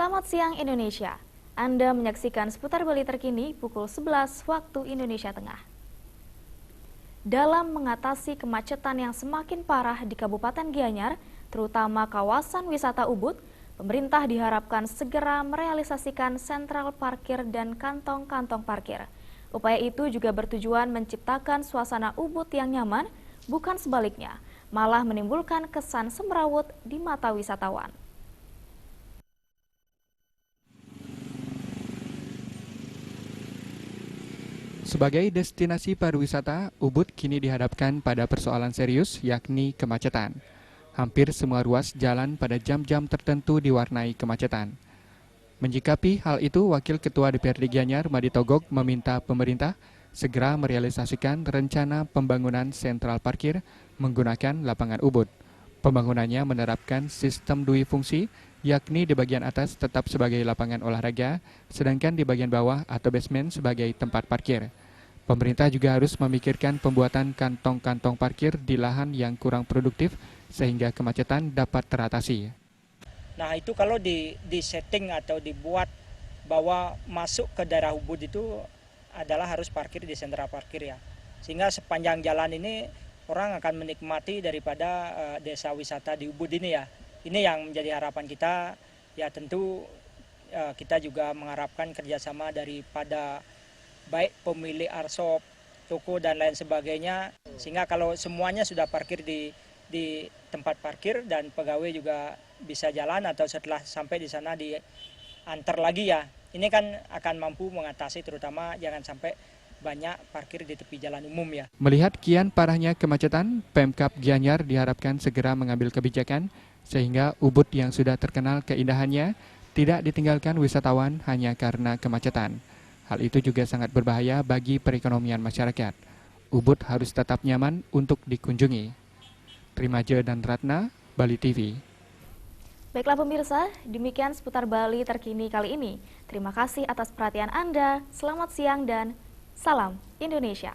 Selamat siang Indonesia. Anda menyaksikan seputar Bali terkini pukul 11 waktu Indonesia Tengah. Dalam mengatasi kemacetan yang semakin parah di Kabupaten Gianyar, terutama kawasan wisata Ubud, pemerintah diharapkan segera merealisasikan sentral parkir dan kantong-kantong parkir. Upaya itu juga bertujuan menciptakan suasana Ubud yang nyaman, bukan sebaliknya, malah menimbulkan kesan semrawut di mata wisatawan. Sebagai destinasi pariwisata, Ubud kini dihadapkan pada persoalan serius, yakni kemacetan. Hampir semua ruas jalan pada jam-jam tertentu diwarnai kemacetan. Menyikapi hal itu, Wakil Ketua DPRD Gianyar, Madi Togog, meminta pemerintah segera merealisasikan rencana pembangunan sentral parkir menggunakan lapangan Ubud. Pembangunannya menerapkan sistem dui fungsi, yakni di bagian atas tetap sebagai lapangan olahraga, sedangkan di bagian bawah atau basement sebagai tempat parkir. Pemerintah juga harus memikirkan pembuatan kantong-kantong parkir di lahan yang kurang produktif sehingga kemacetan dapat teratasi. Nah itu kalau di setting atau dibuat bahwa masuk ke daerah Ubud itu adalah harus parkir di sentra parkir ya. Sehingga sepanjang jalan ini orang akan menikmati daripada desa wisata di Ubud ini ya. Ini yang menjadi harapan kita, ya tentu kita juga mengharapkan kerjasama daripada baik pemilik arsop, toko dan lain sebagainya, sehingga kalau semuanya sudah parkir di tempat parkir dan pegawai juga bisa jalan atau setelah sampai di sana diantar lagi ya. Ini kan akan mampu mengatasi terutama jangan sampai banyak parkir di tepi jalan umum ya. Melihat kian parahnya kemacetan, Pemkab Gianyar diharapkan segera mengambil kebijakan sehingga Ubud yang sudah terkenal keindahannya tidak ditinggalkan wisatawan hanya karena kemacetan. Hal itu juga sangat berbahaya bagi perekonomian masyarakat. Ubud harus tetap nyaman untuk dikunjungi. Trimaja dan Ratna, Bali TV. Baiklah pemirsa, demikian seputar Bali terkini kali ini. Terima kasih atas perhatian Anda, selamat siang dan salam Indonesia.